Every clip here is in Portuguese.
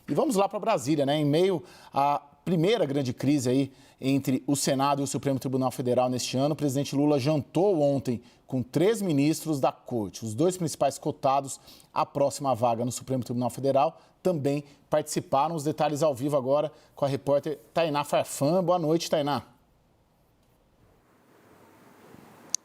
E vamos lá para Brasília, né? Em meio à primeira grande crise aí entre o Senado e o Supremo Tribunal Federal neste ano, o presidente Lula jantou ontem com 3 ministros da Corte. Os 2 principais cotados à próxima vaga no Supremo Tribunal Federal também participaram. Os detalhes ao vivo agora com a repórter Tainá Farfan. Boa noite, Tainá.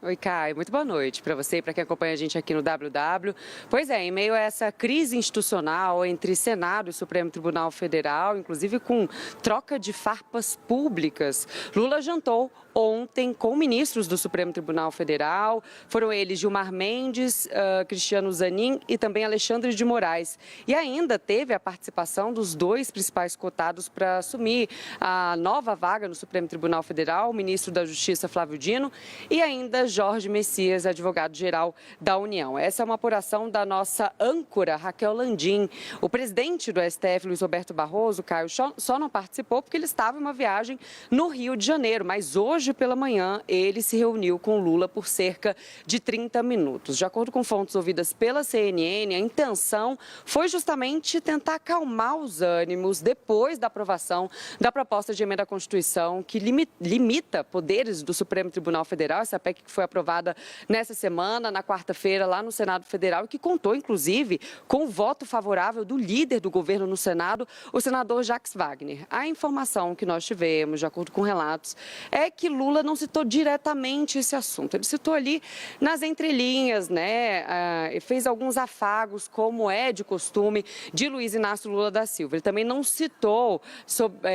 Oi, Caio. Muito boa noite para você e para quem acompanha a gente aqui no WW. Pois é, em meio a essa crise institucional entre Senado e Supremo Tribunal Federal, inclusive com troca de farpas públicas, Lula jantou ontem com ministros do Supremo Tribunal Federal. Foram eles Gilmar Mendes, Cristiano Zanin e também Alexandre de Moraes. E ainda teve a participação dos 2 principais cotados para assumir a nova vaga no Supremo Tribunal Federal, o ministro da Justiça, Flávio Dino, e ainda Jorge Messias, advogado-geral da União. Essa é uma apuração da nossa âncora, Raquel Landim. O presidente do STF, Luiz Roberto Barroso, Caio, só não participou porque ele estava em uma viagem no Rio de Janeiro, mas hoje pela manhã ele se reuniu com Lula por cerca de 30 minutos. De acordo com fontes ouvidas pela CNN, a intenção foi justamente tentar acalmar os ânimos depois da aprovação da proposta de emenda à Constituição que limita poderes do Supremo Tribunal Federal, essa PEC que foi aprovada nessa semana, na quarta-feira, lá no Senado Federal, e que contou, inclusive, com o voto favorável do líder do governo no Senado, o senador Jacques Wagner. A informação que nós tivemos, de acordo com relatos, é que Lula não citou diretamente esse assunto. Ele citou ali nas entrelinhas, né? Fez alguns afagos, como é de costume, de Luiz Inácio Lula da Silva. Ele também não citou,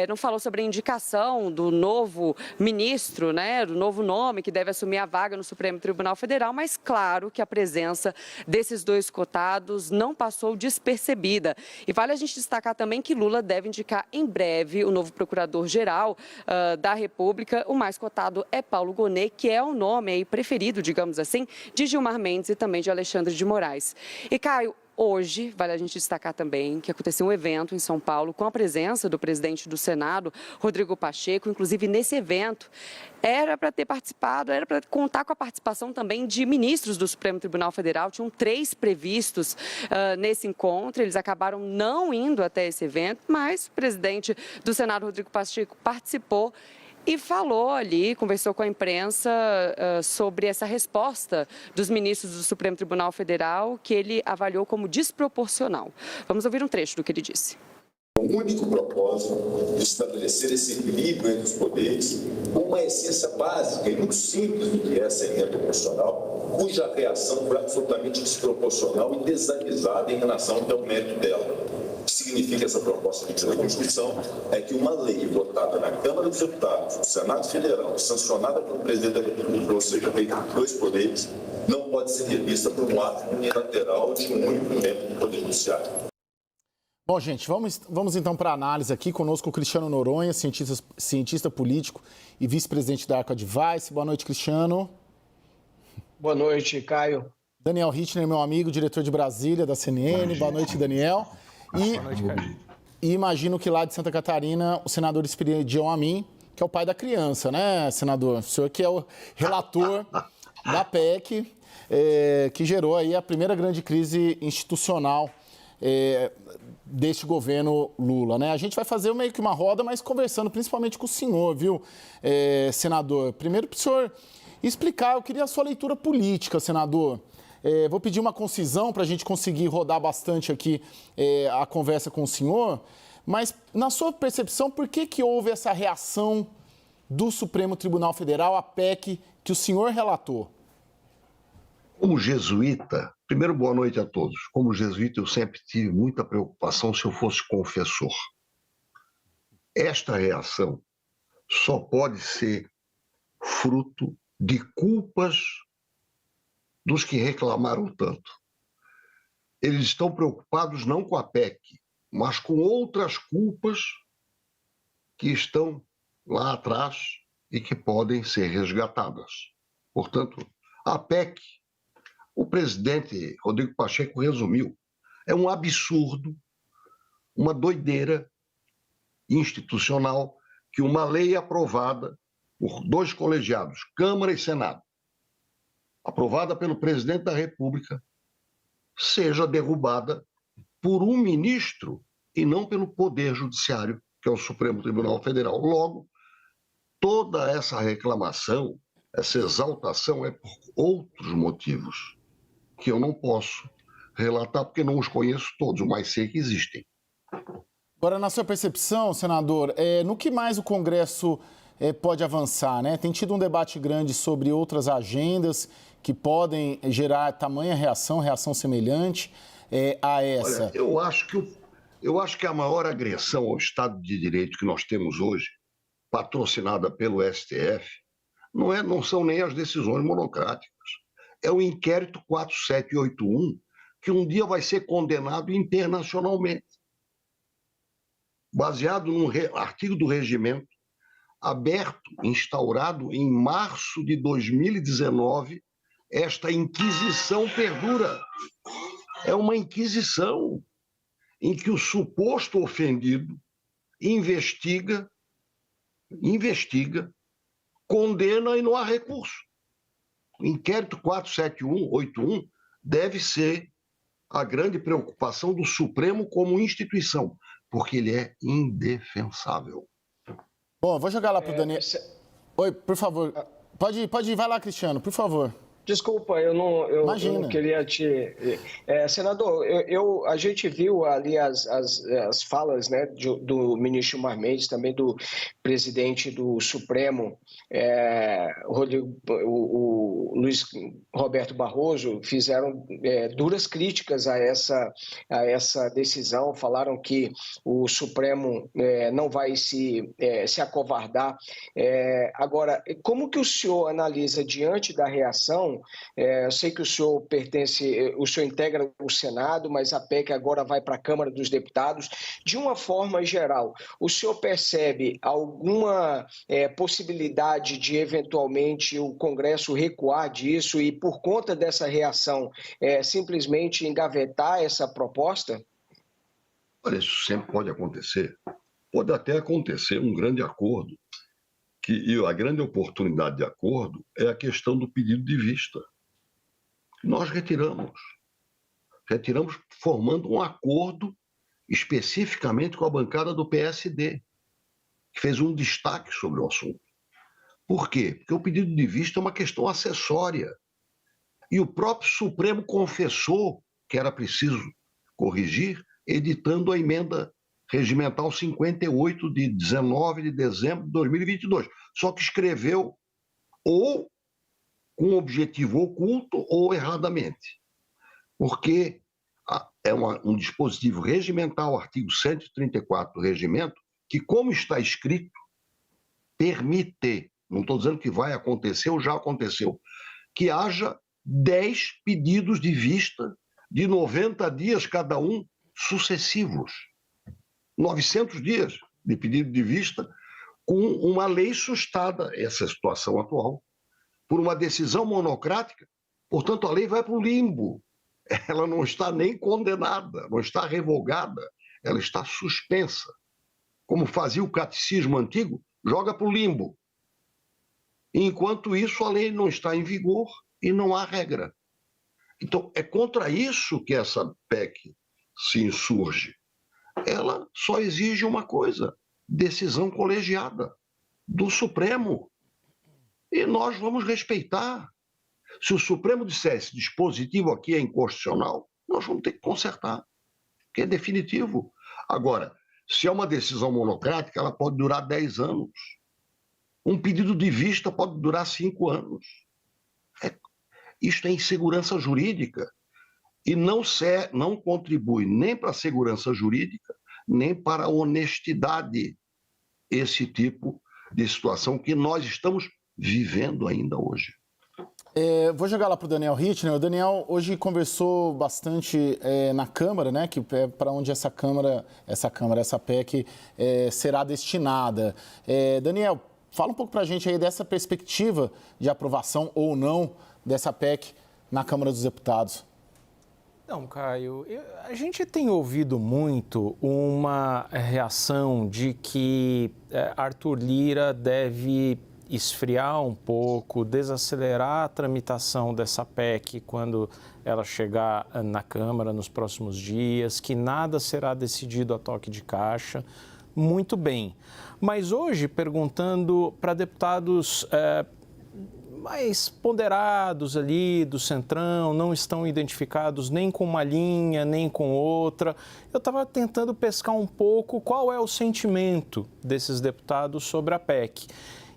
não falou sobre a indicação do novo ministro, né? Do novo nome que deve assumir a vaga no Supremo Tribunal Federal, mas claro que a presença desses 2 cotados não passou despercebida. E vale a gente destacar também que Lula deve indicar em breve o novo procurador-geral da República. O mais cotado é Paulo Gonet, que é o nome aí preferido, digamos assim, de Gilmar Mendes e também de Alexandre de Moraes. E, Caio, hoje, vale a gente destacar também que aconteceu um evento em São Paulo com a presença do presidente do Senado, Rodrigo Pacheco. Inclusive, nesse evento, era para ter participado, era para contar com a participação também de ministros do Supremo Tribunal Federal. Tinham 3 previstos nesse encontro. Eles acabaram não indo até esse evento, mas o presidente do Senado, Rodrigo Pacheco, participou e falou ali, conversou com a imprensa sobre essa resposta dos ministros do Supremo Tribunal Federal, que ele avaliou como desproporcional. Vamos ouvir um trecho do que ele disse. O único propósito de estabelecer esse equilíbrio entre os poderes, uma essência básica e muito simples do que é essa emenda constitucional, cuja reação foi absolutamente desproporcional e desaguisada em relação ao mérito dela. O que significa essa proposta de Constituição é que uma lei votada na Câmara dos Deputados, no Senado Federal, sancionada pelo presidente da República, ou seja, feita por 2 poderes, não pode ser revista por um ato unilateral de um único membro do Poder Judiciário. Bom, gente, vamos então para a análise aqui. Conosco o Cristiano Noronha, cientista político e vice-presidente da Arco Advice. Boa noite, Cristiano. Boa noite, Caio. Daniel Rittner, meu amigo, diretor de Brasília, da CNN. Boa noite, Daniel. E imagino que lá de Santa Catarina o senador Esperidião Amin, que é o pai da criança, né, senador? O senhor que é o relator da PEC, que gerou aí a primeira grande crise institucional deste governo Lula, né? A gente vai fazer meio que uma roda, mas conversando principalmente com o senhor, viu, senador? Primeiro, para o senhor explicar, eu queria a sua leitura política, senador. Vou pedir uma concisão para a gente conseguir rodar bastante aqui a conversa com o senhor, mas, na sua percepção, por que houve essa reação do Supremo Tribunal Federal à PEC que o senhor relatou? Como jesuíta, primeiro, boa noite a todos. Como jesuíta, eu sempre tive muita preocupação se eu fosse confessor. Esta reação só pode ser fruto de culpas dos que reclamaram tanto. Eles estão preocupados não com a PEC, mas com outras culpas que estão lá atrás e que podem ser resgatadas. Portanto, a PEC, o presidente Rodrigo Pacheco resumiu, é um absurdo, uma doideira institucional que uma lei aprovada por 2 colegiados, Câmara e Senado, aprovada pelo presidente da República, seja derrubada por um ministro e não pelo Poder Judiciário, que é o Supremo Tribunal Federal. Logo, toda essa reclamação, essa exaltação é por outros motivos, que eu não posso relatar porque não os conheço todos, mas sei que existem. Agora, na sua percepção, senador, no que mais o Congresso pode avançar, né? Tem tido um debate grande sobre outras agendas que podem gerar tamanha reação semelhante a essa. Olha, eu acho que a maior agressão ao Estado de Direito que nós temos hoje, patrocinada pelo STF, não são nem as decisões monocráticas. É o inquérito 4781, que um dia vai ser condenado internacionalmente. Baseado num artigo do regimento, aberto, instaurado em março de 2019, esta inquisição perdura. É uma inquisição em que o suposto ofendido investiga, condena e não há recurso. O inquérito 47181 deve ser a grande preocupação do Supremo como instituição, porque ele é indefensável. Bom, vou jogar lá para o Daniel. Oi, por favor. Pode ir, vai lá, Cristiano, por favor. Desculpa, eu não queria te... senador, a gente viu ali as falas, né, do ministro Gilmar Mendes, também do presidente do Supremo, o Luiz Roberto Barroso, fizeram duras críticas a essa decisão, falaram que o Supremo não vai se acovardar. Agora, como que o senhor analisa diante da reação? Eu sei que o senhor integra o Senado, mas a PEC agora vai para a Câmara dos Deputados. De uma forma geral, o senhor percebe alguma possibilidade de, eventualmente, o Congresso recuar disso e, por conta dessa reação, simplesmente engavetar essa proposta? Olha, isso sempre pode acontecer. Pode até acontecer um grande acordo. E a grande oportunidade de acordo é a questão do pedido de vista. Nós retiramos formando um acordo especificamente com a bancada do PSD, que fez um destaque sobre o assunto. Por quê? Porque o pedido de vista é uma questão acessória. E o próprio Supremo confessou que era preciso corrigir, editando a emenda regimental 58 de 19 de dezembro de 2022. Só que escreveu ou com objetivo oculto ou erradamente. Porque é um dispositivo regimental, artigo 134 do regimento, que, como está escrito, permite, não estou dizendo que vai acontecer ou já aconteceu, que haja 10 pedidos de vista de 90 dias cada um sucessivos. 900 dias de pedido de vista com uma lei sustada, essa situação atual, por uma decisão monocrática. Portanto, a lei vai para o limbo. Ela não está nem condenada, não está revogada, ela está suspensa. Como fazia o catecismo antigo, joga para o limbo. Enquanto isso, a lei não está em vigor e não há regra. Então, é contra isso que essa PEC se insurge. Ela só exige uma coisa: decisão colegiada do Supremo. E nós vamos respeitar. Se o Supremo dissesse dispositivo aqui é inconstitucional, nós vamos ter que consertar, que é definitivo. Agora, se é uma decisão monocrática, ela pode durar 10 anos. Um pedido de vista pode durar 5 anos. Isto é insegurança jurídica. E não contribui nem para a segurança jurídica, nem para a honestidade, esse tipo de situação que nós estamos vivendo ainda hoje. Vou jogar lá para o Daniel Rittner. O Daniel hoje conversou bastante na Câmara, né, que é para onde essa PEC será destinada. Daniel, fala um pouco para a gente aí dessa perspectiva de aprovação ou não dessa PEC na Câmara dos Deputados. Não, Caio, a gente tem ouvido muito uma reação de que Arthur Lira deve esfriar um pouco, desacelerar a tramitação dessa PEC quando ela chegar na Câmara nos próximos dias, que nada será decidido a toque de caixa. Muito bem. Mas hoje, perguntando para deputados mais ponderados ali do Centrão, não estão identificados nem com uma linha, nem com outra. Eu estava tentando pescar um pouco qual é o sentimento desses deputados sobre a PEC.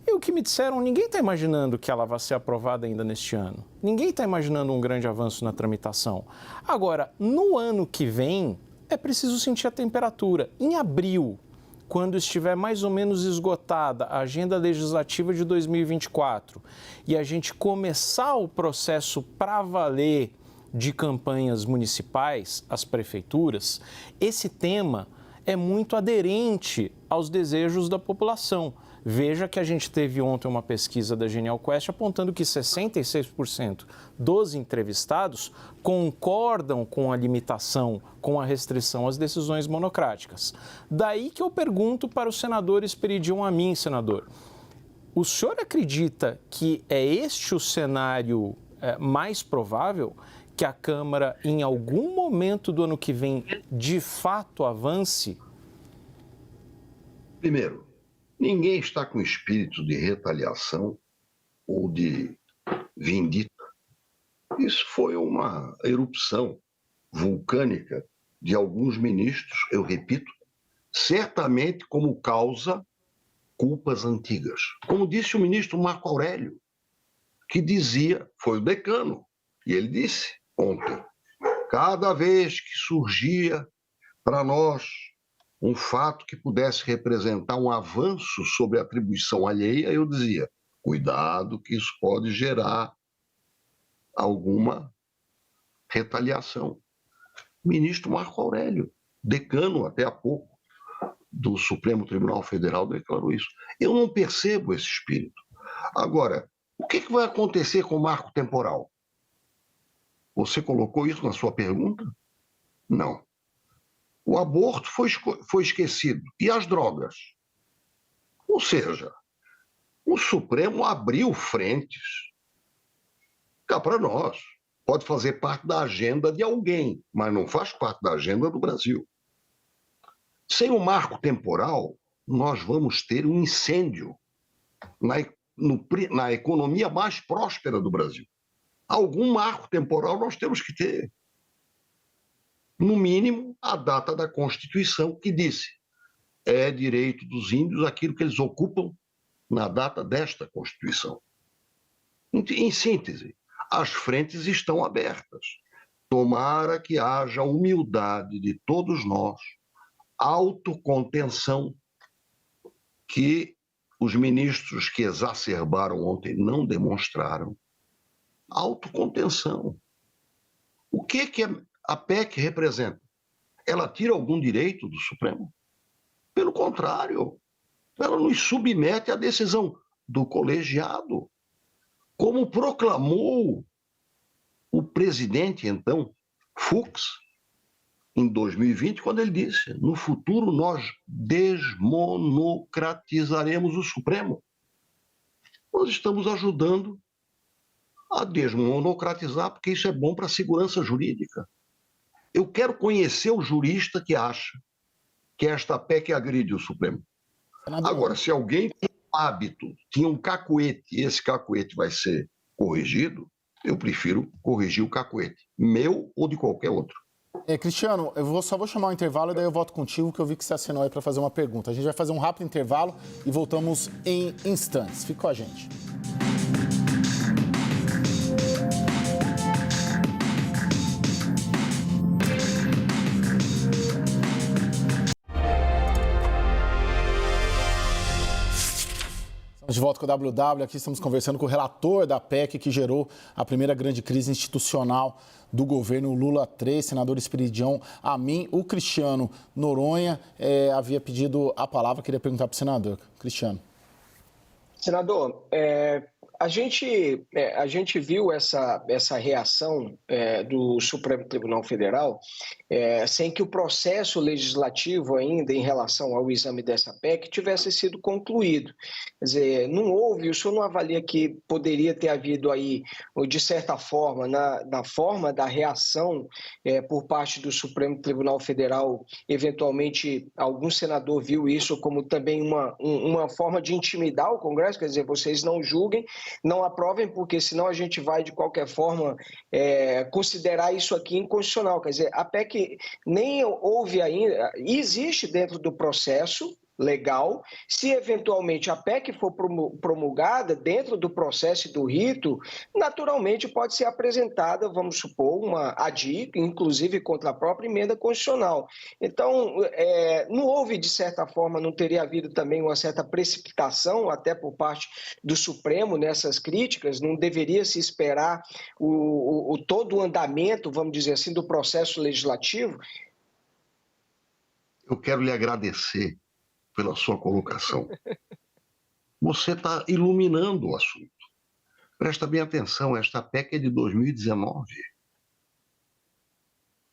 E o que me disseram, ninguém está imaginando que ela vai ser aprovada ainda neste ano. Ninguém está imaginando um grande avanço na tramitação. Agora, no ano que vem, é preciso sentir a temperatura. Em abril, quando estiver mais ou menos esgotada a agenda legislativa de 2024 e a gente começar o processo para valer de campanhas municipais, as prefeituras, esse tema é muito aderente aos desejos da população. Veja que a gente teve ontem uma pesquisa da Genial Quest apontando que 66% dos entrevistados concordam com a limitação, com a restrição às decisões monocráticas. Daí que eu pergunto para o senador Esperidion Amin, senador, o senhor acredita que é este o cenário mais provável, que a Câmara, em algum momento do ano que vem, de fato avance? Primeiro, ninguém está com espírito de retaliação ou de vindita. Isso foi uma erupção vulcânica de alguns ministros, eu repito, certamente como causa culpas antigas. Como disse o ministro Marco Aurélio, que dizia, foi o decano, e ele disse ontem, cada vez que surgia para nós um fato que pudesse representar um avanço sobre a atribuição alheia, eu dizia, cuidado que isso pode gerar alguma retaliação. Ministro Marco Aurélio, decano até há pouco do Supremo Tribunal Federal, declarou isso. Eu não percebo esse espírito. Agora, o que vai acontecer com o marco temporal? Você colocou isso na sua pergunta? Não. O aborto foi esquecido. E as drogas? Ou seja, o Supremo abriu frentes cá para nós. Pode fazer parte da agenda de alguém, mas não faz parte da agenda do Brasil. Sem o marco temporal, nós vamos ter um incêndio na economia mais próspera do Brasil. Algum marco temporal nós temos que ter. No mínimo, a data da Constituição, que disse é direito dos índios aquilo que eles ocupam na data desta Constituição. Em síntese, as frentes estão abertas. Tomara que haja humildade de todos nós, autocontenção, que os ministros que exacerbaram ontem não demonstraram. Autocontenção. O que a PEC representa? Ela tira algum direito do Supremo? Pelo contrário, ela nos submete à decisão do colegiado, como proclamou o presidente, então, Fux, em 2020, quando ele disse, no futuro nós desmonocratizaremos o Supremo. Nós estamos ajudando a desmonocratizar, porque isso é bom para a segurança jurídica. Eu quero conhecer o jurista que acha que esta PEC agride o Supremo. Agora, se alguém tem hábito, tinha um cacuete, e esse cacuete vai ser corrigido, eu prefiro corrigir o cacuete, meu ou de qualquer outro. Cristiano, só vou chamar um intervalo e daí eu volto contigo, que eu vi que você assinou aí para fazer uma pergunta. A gente vai fazer um rápido intervalo e voltamos em instantes. Fica com a gente. De volta com o WW, aqui estamos conversando com o relator da PEC que gerou a primeira grande crise institucional do governo Lula III, senador Esperidion Amin. O Cristiano Noronha havia pedido a palavra, queria perguntar para o senador. Cristiano. Senador, A gente viu essa reação do Supremo Tribunal Federal sem que o processo legislativo ainda em relação ao exame dessa PEC tivesse sido concluído. Quer dizer, não houve, o senhor não avalia que poderia ter havido aí, de certa forma, na forma da reação por parte do Supremo Tribunal Federal, eventualmente algum senador viu isso como também uma forma de intimidar o Congresso, quer dizer, vocês não julguem, não aprovem, porque senão a gente vai, de qualquer forma, considerar isso aqui inconstitucional. Quer dizer, a PEC nem houve ainda, existe dentro do processo legal. Se eventualmente a PEC for promulgada dentro do processo e do rito, naturalmente pode ser apresentada, vamos supor, uma ADI, inclusive contra a própria emenda constitucional. Então, não houve, de certa forma, não teria havido também uma certa precipitação, até por parte do Supremo nessas críticas, não deveria se esperar todo o andamento, vamos dizer assim, do processo legislativo? Eu quero lhe agradecer pela sua colocação. Você está iluminando o assunto. Presta bem atenção, esta PEC é de 2019.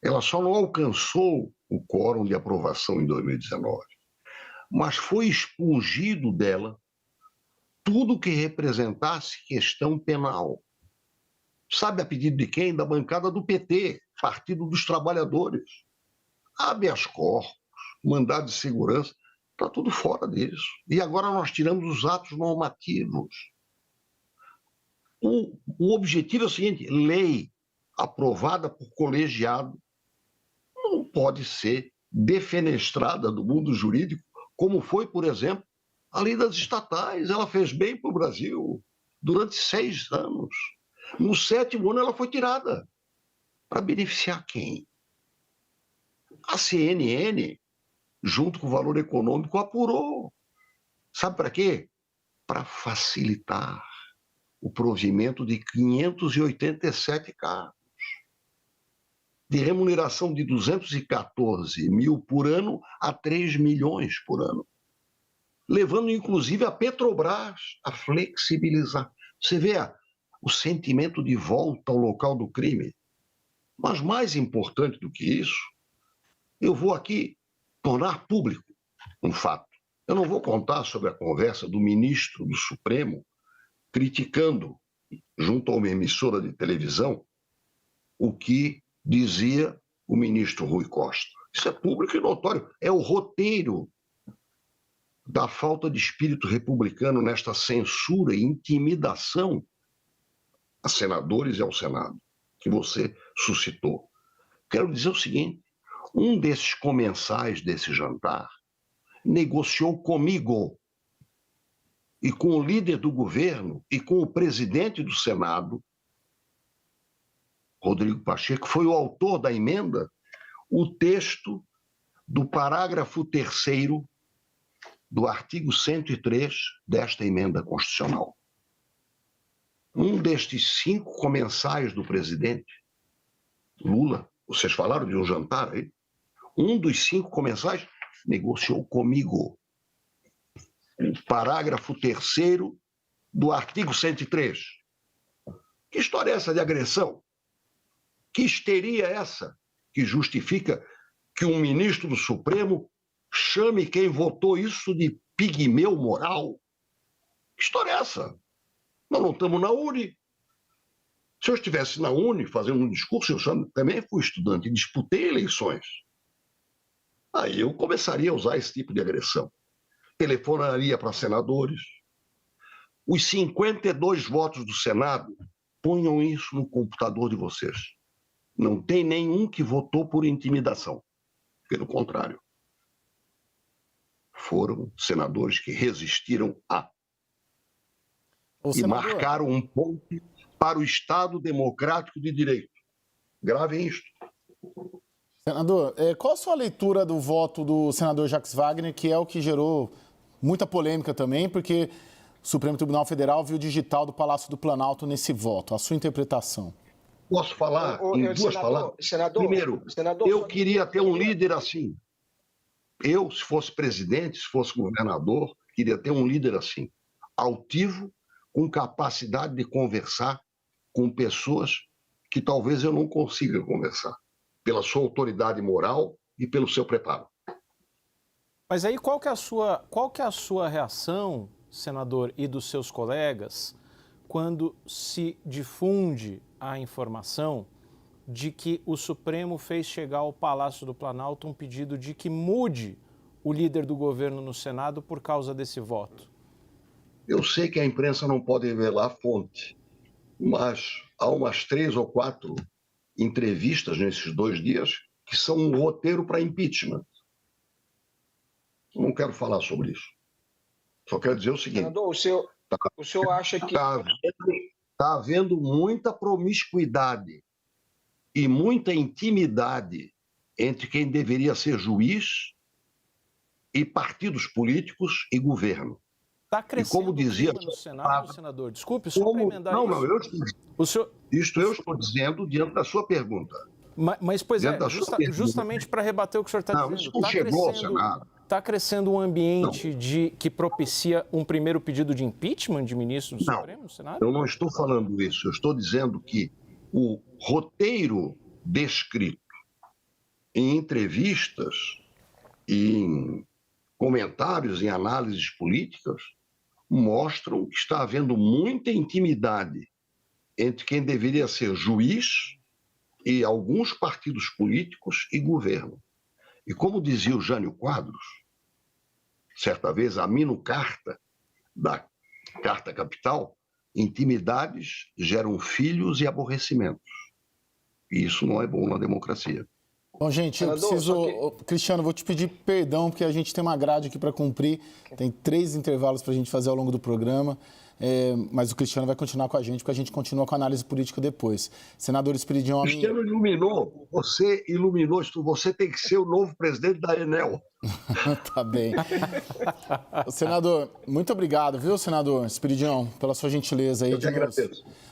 Ela só não alcançou o quórum de aprovação em 2019, mas foi expurgido dela tudo que representasse questão penal. Sabe a pedido de quem? Da bancada do PT, Partido dos Trabalhadores. Habeas corpus, mandado de segurança, está tudo fora disso. E agora nós tiramos os atos normativos. O objetivo é o seguinte: lei aprovada por colegiado não pode ser defenestrada do mundo jurídico, como foi, por exemplo, a lei das estatais. Ela fez bem para o Brasil durante 6 anos. No 7º ano ela foi tirada. Para beneficiar quem? A CNN, junto com o Valor Econômico, apurou. Sabe para quê? Para facilitar o provimento de 587 cargos, de remuneração de 214 mil por ano a 3 milhões por ano, levando inclusive a Petrobras a flexibilizar. Você vê o sentimento de volta ao local do crime. Mas mais importante do que isso, eu vou aqui tornar público um fato. Eu não vou contar sobre a conversa do ministro do Supremo criticando, junto a uma emissora de televisão, o que dizia o ministro Rui Costa. Isso é público e notório. É o roteiro da falta de espírito republicano nesta censura e intimidação a senadores e ao Senado, que você suscitou. Quero dizer o seguinte: um desses comensais desse jantar negociou comigo e com o líder do governo e com o presidente do Senado, Rodrigo Pacheco, que foi o autor da emenda, o texto do parágrafo 3º do artigo 103 desta emenda constitucional. Um destes 5 comensais do presidente, Lula, vocês falaram de um jantar aí, um dos 5 comensais negociou comigo o parágrafo 3º do artigo 103. Que história é essa de agressão? Que histeria é essa que justifica que um ministro do Supremo chame quem votou isso de pigmeu moral? Que história é essa? Nós não estamos na Uni. Se eu estivesse na Uni fazendo um discurso, eu também fui estudante e disputei eleições. Aí eu começaria a usar esse tipo de agressão. Telefonaria para senadores. Os 52 votos do Senado, ponham isso no computador de vocês. Não tem nenhum que votou por intimidação. Pelo contrário. Foram senadores que resistiram e marcaram um ponto para o Estado democrático de direito. Gravem isto. Senador, qual a sua leitura do voto do senador Jacques Wagner, que é o que gerou muita polêmica também, porque o Supremo Tribunal Federal viu o digital do Palácio do Planalto nesse voto? A sua interpretação? Posso falar em 2 palavras? Primeiro, eu queria ter um líder assim. Eu, se fosse presidente, se fosse governador, queria ter um líder assim. Altivo, com capacidade de conversar com pessoas que talvez eu não consiga conversar, pela sua autoridade moral e pelo seu preparo. Mas aí qual que é a sua reação, senador, e dos seus colegas, quando se difunde a informação de que o Supremo fez chegar ao Palácio do Planalto um pedido de que mude o líder do governo no Senado por causa desse voto? Eu sei que a imprensa não pode revelar a fonte, mas há umas 3 ou 4 entrevistas nesses 2 dias que são um roteiro para impeachment. Eu não quero falar sobre isso. Só quero dizer o seguinte... Senador, o senhor acha que... Está havendo muita promiscuidade e muita intimidade entre quem deveria ser juiz e partidos políticos e governo. Está crescendo como dizia, o clima no Senado, senador? Desculpe, só para emendar isso. Não, eu estou dizendo diante da sua pergunta. Mas pois é, justamente para rebater o que o senhor está dizendo. Isso não chegou ao Senado. Está crescendo um ambiente que propicia um primeiro pedido de impeachment de ministro do Supremo no Senado? Eu não estou falando isso. Eu estou dizendo que o roteiro descrito em entrevistas, em comentários, em análises políticas, mostram que está havendo muita intimidade entre quem deveria ser juiz e alguns partidos políticos e governo. E como dizia o Jânio Quadros, certa vez, a mino-carta da Carta Capital, intimidades geram filhos e aborrecimentos. E isso não é bom na democracia. Bom, gente, eu preciso... Cristiano, vou te pedir perdão, porque a gente tem uma grade aqui para cumprir. Tem 3 intervalos para a gente fazer ao longo do programa. Mas o Cristiano vai continuar com a gente, porque a gente continua com a análise política depois. Senador Espiridião Amin... Cristiano iluminou, você iluminou isso, você tem que ser o novo presidente da Enel. Tá bem. Senador, muito obrigado, viu, senador Espiridião, pela sua gentileza aí. Eu te agradeço.